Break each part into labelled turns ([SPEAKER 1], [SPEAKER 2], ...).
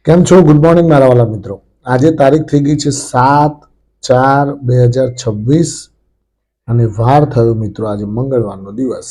[SPEAKER 1] કેમ છો? Good morning મારા વાલા મિત્રો. આજે તારીખ થઈ ગઈ છે 7/4/2026 અને વાર થયો મિત્રો આજે મંગળવારનો દિવસ.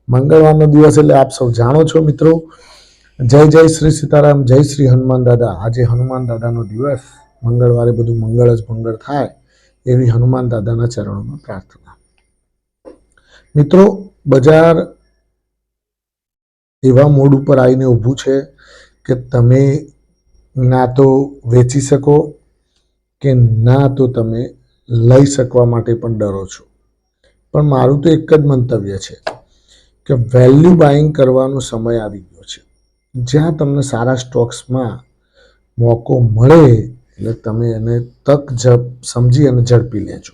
[SPEAKER 1] મંગળવારનો દિવસ એટલે આપ સૌ જાણો છો મિત્રો. જય જય શ્રી સીતારામ, જય શ્રી હનુમાન દાદા. આજે હનુમાન દાદાનો દિવસ. મંગળવારે બધું મંગળ જ મંગળ થાય એવી હનુમાન દાદાના ચરણોમાં પ્રાર્થના. મિત્રો, બજાર એવા મોડ ઉપર આવીને ઊભું છે કે તમે ના તો વેચી શકો કે ના તો તમે લઈ શકવા માટે પણ ડરો છો. પણ મારું તો એક જ મંતવ્ય છે કે વેલ્યુ બાઇંગ કરવાનો સમય આવી ગયો છે. જ્યાં તમને સારા સ્ટોક્સમાં મોકો મળે એટલે તમે એને તક સમજી અને ઝડપી લેજો.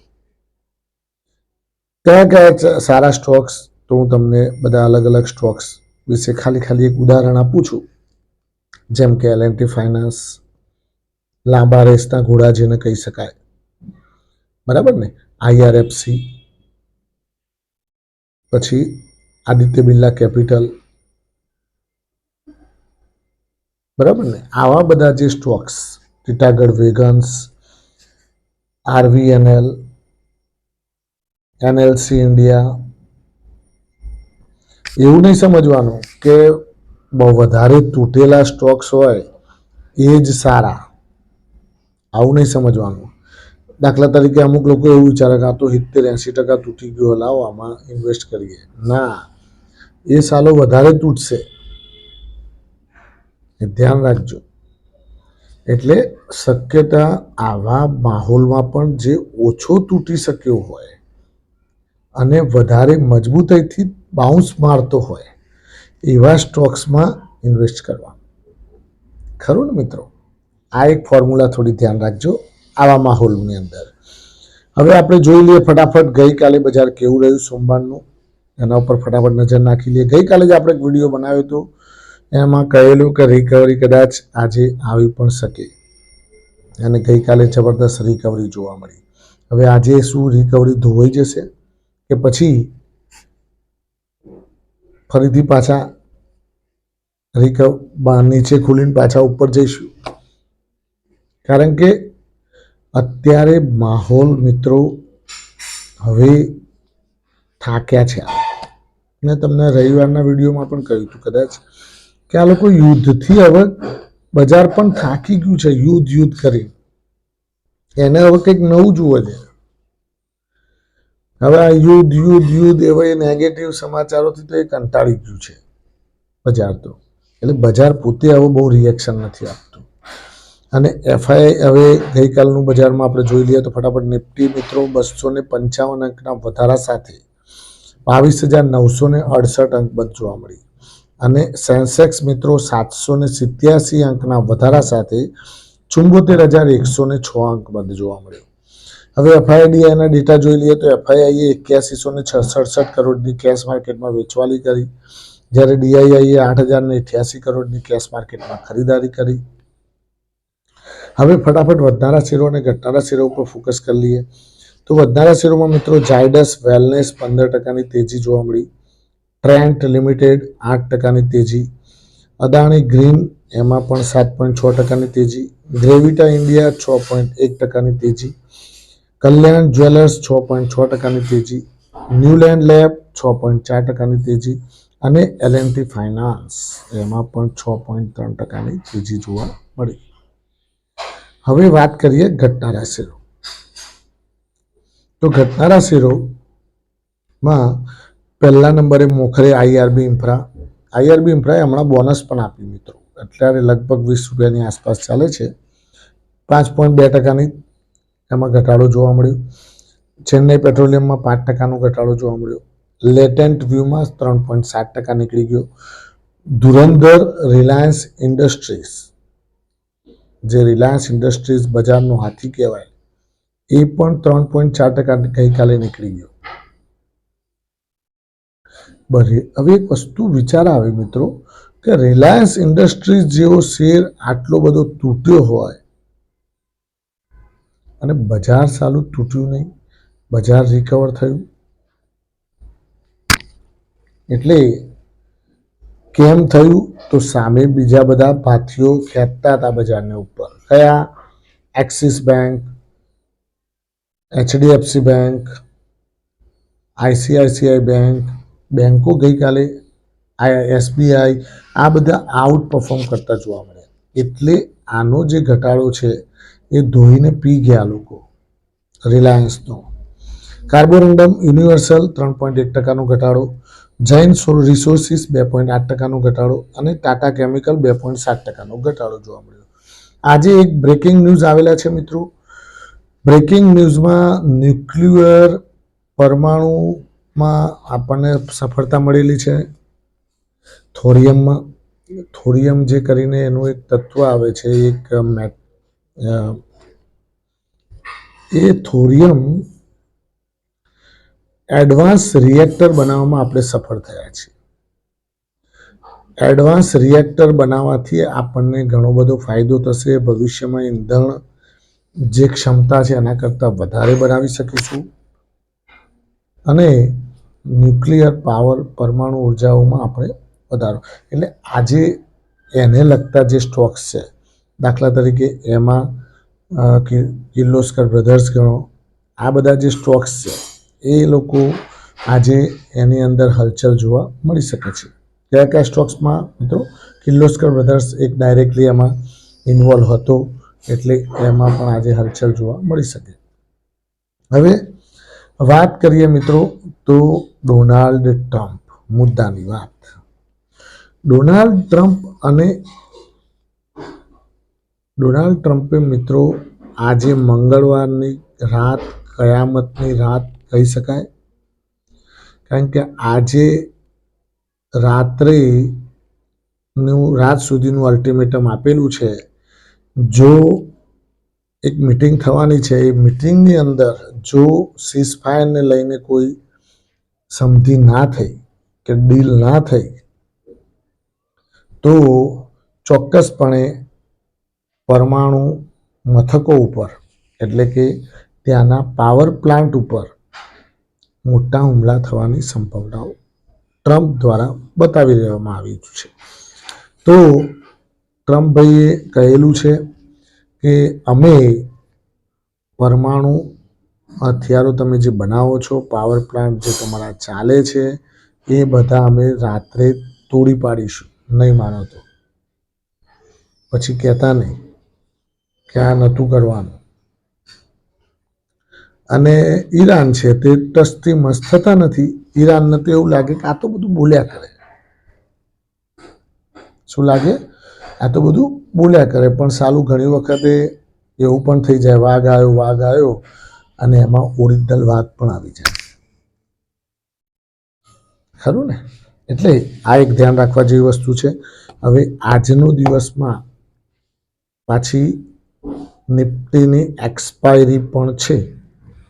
[SPEAKER 1] કયા કયા સારા સ્ટોક્સ, તો હું તમને બધા અલગ અલગ સ્ટોક્સ વિશે ખાલી એક ઉદાહરણ આપું છું. જેમ કે L&T ફાઇનાન્સ, લાંબા રેસના ઘોડા જેને કહી શકાય, બરાબર ને. IRFC, પછી આદિત્ય બિરલા કેપિટલ, બરાબર ને. આવા બધા જે સ્ટોક્સ, ટીટાગઢ વેગન્સ, RVNL, NLC ઇન્ડિયા, એવું નહીં સમજવાનું કે બહુ વધારે તૂટેલા સ્ટોક્સ હોય એ જ સારા, આવું નહીં સમજવાનું. દાખલા તરીકે અમુક લોકો એવું વિચારે કે આ તો 70-80% તૂટી ગયો, લાવો આમાં ઇન્વેસ્ટ કરીએ. ના, એ સાલો વધારે તૂટશે, એ ધ્યાન રાખજો. એટલે શક્યતા આવા માહોલમાં પણ જે ઓછો તૂટી શક્યો હોય અને વધારે મજબૂતાઈથી બાઉન્સ મારતો હોય એવા સ્ટોક્સમાં ઇન્વેસ્ટ કરવા. ખરું ને મિત્રો? આ એક ફોર્મ્યુલા થોડી ધ્યાન રાખજો આવા માહોલની અંદર. હવે આપણે જોઈ લઈએ ફટાફટ ગઈકાલે બજાર કેવું રહ્યું સોમવારનું, એના ઉપર ફટાફટ નજર નાખી લઈએ. ગઈકાલે જ આપણે એક વિડીયો બનાવ્યો હતો, એમાં કહેલું કે રિકવરી કદાચ આજે આવી પણ શકે, અને ગઈકાલે જબરદસ્ત રિકવરી જોવા મળી. હવે આજે શું રિકવરી ધોવાઈ જશે કે પછી ફરીથી પાછા નીચે ખુલીને પાછા ઉપર જઈશું? કારણ કે અત્યારે માહોલ મિત્રો હવે થાક્યા છે. મેં તમને રવિવારના વિડીયોમાં પણ કહ્યું હતું કદાચ કે આ લોકો યુદ્ધથી હવે બજાર પણ થાકી ગયું છે. યુદ્ધ કરી એને હવે કંઈક નવું જુએ છે. હવે આ યુદ્ધ એવા એ નેગેટિવ સમાચારોથી તો એ કંટાળી ગયું છે બજાર તો. એટલે બજાર પોતે હવે બહુ રિએક્શન નથી આપતું. અને FII હવે ગઈકાલનું બજારમાં આપણે જોઈ લઈએ તો ફટાફટ નિફ્ટી મિત્રો 255 અંકના વધારા સાથે 22,968 અંક બંધ જોવા મળી. અને સેન્સેક્સ મિત્રો 787 અંકના વધારા સાથે 74,106 અંક બંધ જોવા મળ્યો. હવે FIDIના ડેટા જોઈ લઈએ તો FIIએ 8167 કરોડની કેશ માર્કેટમાં વેચવાલી કરી, જ્યારે DIIએ 8,088 કરોડની કેશ માર્કેટમાં ખરીદારી કરી. હવે ફટાફટ વધનારા શેરો અને ઘટનારા શેરો ઉપર ફોકસ કરી લઈએ તો વધનારા શેરોમાં મિત્રો ઝાયડસ વેલનેસ 15%ની તેજી જોવા મળી, ટ્રેન્ટ લિમિટેડ 8%ની તેજી, અદાણી ગ્રીન એમાં પણ 7.6%ની તેજી, ગ્રેવિટા ઇન્ડિયા 6.1%ની તેજી, કલ્યાણ જ્વેલર્સ 6.6%ની તેજી, ન્યુલેન્ડ લેબ 6.4%ની તેજી અને L&T ફાઇનાન્સ એમાં પણ 6.3%ની તેજી જોવા મળી. હવે વાત કરીએ ઘટનારા શેરો. તો ઘટનારા શેરોમાં પહેલા નંબરે મોખરે IRB ઇન્ફ્રા. IRB ઇન્ફ્રાએ હમણાં બોનસ પણ આપ્યું મિત્રો, અત્યારે લગભગ 20 રૂપિયાની આસપાસ ચાલે છે. 5.2%ની એમાં ઘટાડો જોવા મળ્યો. ચેન્નઈ પેટ્રોલિયમમાં 5%નો ઘટાડો જોવા મળ્યો. લેટેન્ટ વ્યૂમાં 3.7% નીકળી ગયો. ધુરંધર રિલાયન્સ ઇન્ડસ્ટ્રીઝ, જે રિલાયન્સ ઇન્ડસ્ટ્રીઝ બજારનો હાથી કહેવાય, એ પણ 3.4% ગઈકાલે નીકળી ગયો. હવે એક વસ્તુ વિચાર આવે મિત્રો કે રિલાયન્સ ઇન્ડસ્ટ્રીઝ જેવો શેર આટલો બધો તૂટ્યો હોય અને બજાર સાલું તૂટ્યું નહીં, બજાર રિકવર થયું. એટલે કેમ થયું? તો સામે બીજા બધા ભાથીઓ ખેંચતા હતા બજારને ઉપર. કયા? Axis bank, HDFC bank, ICICI bank, બેંકો ગઈકાલે SBI આ બધા આઉટ પરફોર્મ કરતા જોવા મળ્યા. એટલે આનો જે ઘટાડો છે એ ધોઈને પી ગયા લોકો. રિલાયન્સનો, કાર્બોરન્ડમ યુનિવર્સલ 3.1% ઘટાડો, જૈન રિસોર્સિસ 2.8% ઘટાડો અને ટાટા કેમિકલ 2.7% ઘટાડો જોવા મળ્યો. આજે એક બ્રેકિંગ ન્યૂઝ આવેલા છે મિત્રો. બ્રેકિંગ ન્યૂઝમાં ન્યુક્લિયર પરમાણુમાં આપણને સફળતા મળેલી છે. થોરિયમમાં, થોરિયમ જે કરીને એનું એક તત્વ આવે છે, એક એ થોરિયમ એડવાન્સ રિએક્ટર બનાવવામાં આપણે સફળ થયા છીએ. એડવાન્સ રિએક્ટર બનાવવાથી આપણને ઘણો બધો ફાયદો થશે. ભવિષ્યમાં ઈંધણ જે ક્ષમતા છે એના કરતાં વધારે બનાવી શકીશું અને ન્યુક્લિયર પાવર પરમાણુ ઉર્જાઓમાં આપણે વધારો. એટલે આજે એને લગતા જે સ્ટોક્સ છે, દાખલા તરીકે એમાં કિર્લોસ્કર બ્રધર્સ ગણો, આ બધા જે સ્ટોક્સ છે એ લોકો આજે એની અંદર હલચલ જોવા મળી શકે છે. કયા કયા સ્ટોક્સમાં? મિત્રો, કિર્લોસ્કર બ્રધર્સ એક ડાયરેક્ટલી એમાં ઇન્વોલ્વ હતો, એટલે એમાં પણ આજે હલચલ જોવા મળી શકે. હવે વાત કરીએ મિત્રો તો ડોનાલ્ડ ટ્રમ્પ, મુદ્દાની વાત. ડોનાલ્ડ ટ્રમ્પે મિત્રો આજે મંગળવારની રાત કયામતની રાત કહી શકાય, કારણ કે આજે રાત સુધીનું અલ્ટિમેટમ આપેલું છે. જો એક મીટિંગ થવાની છે, એ મીટિંગની અંદર જો સીઝફાયરને લઈને કોઈ સમજી ના થઈ કે ડીલ ના થઈ તો ચોક્કસપણે પરમાણુ મથકો ઉપર, એટલે કે ત્યાંના પાવર પ્લાન્ટ ઉપર મોટા હુમલા થવાની સંભાવનાઓ ટ્રમ્પ દ્વારા બતાવી દેવામાં આવી છે. તો ટ્રમ્પભાઈએ કહેલું છે કે અમે પરમાણુ હથિયારો તમે જે બનાવો છો, પાવર પ્લાન્ટ જે તમારા ચાલે છે, એ બધા અમે રાત્રે તોડી પાડીશું. નહીં માનો તો પછી કહેતા નહીં કે આ નહોતું કરવાનું. અને ઈરાન છે તે ટસથી મસ્ત થતા નથી. ઈરાનને તો એવું લાગે કે આ તો બધું બોલ્યા કરે. શું લાગે? આ તો બધું બોલ્યા કરે. પણ સાલું ઘણી વખતે એવું પણ થઈ જાય, વાઘ આવ્યો અને એમાં ઓરિજિનલ વાઘ પણ આવી જાય. ખરું ને? એટલે આ એક ધ્યાન રાખવા જેવી વસ્તુ છે. હવે આજનો દિવસમાં પાછી નિફ્ટીની એક્સપાયરી પણ છે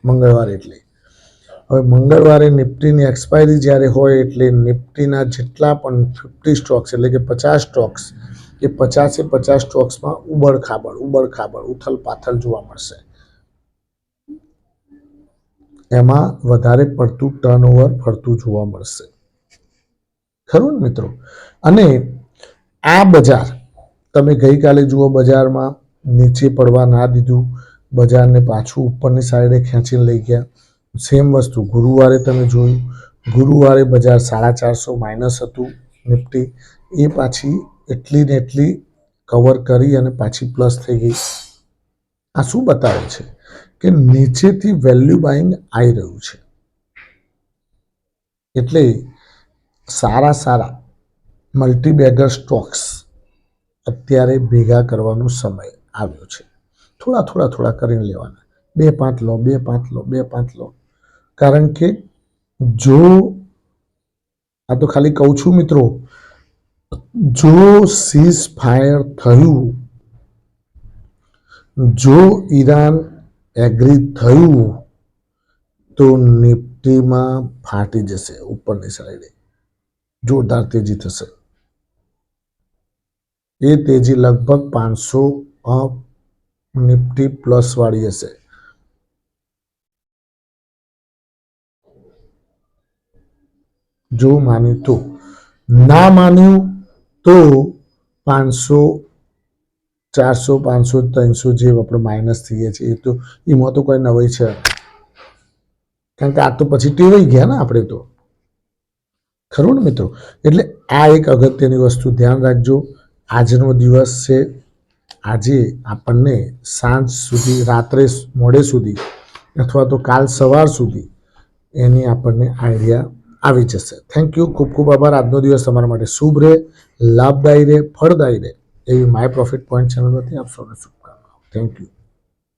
[SPEAKER 1] મંગળવારે. એટલે હવે મંગળવારે નિફ્ટીની એક્સપાયરી જ્યારે હોય એટલે નિફ્ટીના જેટલા પણ 50 સ્ટોક્સ, એટલે કે 50 સ્ટોક્સ, એ 50 સ્ટોક્સમાં ઉબડ-ખાબડ ઉથલ પાથલ જોવા મળશે. એમાં વધારે પડતું ટર્નઓવર ફરતું જોવા મળશે. ખરું ને મિત્રો? અને આ બજાર તમે ગઈકાલે જુઓ, બજારમાં નીચે પડવા ના દીધું, બજારને પાછું ઉપરની સાઈડે ખેંચીને લઈ ગયા. સેમ વસ્તુ ગુરુવારે તમે જોયું. ગુરુવારે બજાર 450 માઇનસ હતું નિફ્ટી, એ પાછી એટલી ને એટલી કવર કરી અને પાછી પ્લસ થઈ ગઈ. આ શું બતાવે છે? કે નીચેથી વેલ્યુ બાઇંગ આવી રહ્યું છે. એટલે સારા મલ્ટીબેગર સ્ટોક્સ અત્યારે ભેગા કરવાનો સમય આવ્યો છે. થોડા કરીને લેવાના. 2-5 લો. કારણ કે જો આ તો ખાલી કહું છું મિત્રો, જો સીઝ ફાયર થયું, જો ઈરાન એગ્રી થયું તો નિફ્ટીમાં ફાટી જશે. ઉપરની સાઈડે જોરદાર તેજી થશે. એ તેજી લગભગ 500 નિફ્ટી પ્લસ વાળી હશે. જો માન્યું તો. ના માન્યું તો 500, 400, 500, 300 જે આપણે માઇનસ થઈએ છીએ એ તો એમાં તો કોઈ નવાઈ છે, કારણ કે આ તો પછી ટેવાઈ ગયા ને આપણે તો, ખરું ને મિત્રો? એટલે આ એક અગત્યની વસ્તુ ધ્યાન રાખજો. આજનો દિવસ છે, આજે આપણને સાંજ સુધી, રાત્રે મોડે સુધી અથવા તો કાલ સવાર સુધી એની આપણને આઈડિયા આવી જશે. થેન્ક યુ, ખૂબ ખૂબ આભાર. આજનો દિવસ તમારા માટે શુભ રહે, લાભદાયી રહે, ફળદાયી રહે એવી માય પ્રોફિટ પોઈન્ટ ચેનલ વતી આપ સૌને શુભકામનાઓ. Thank you.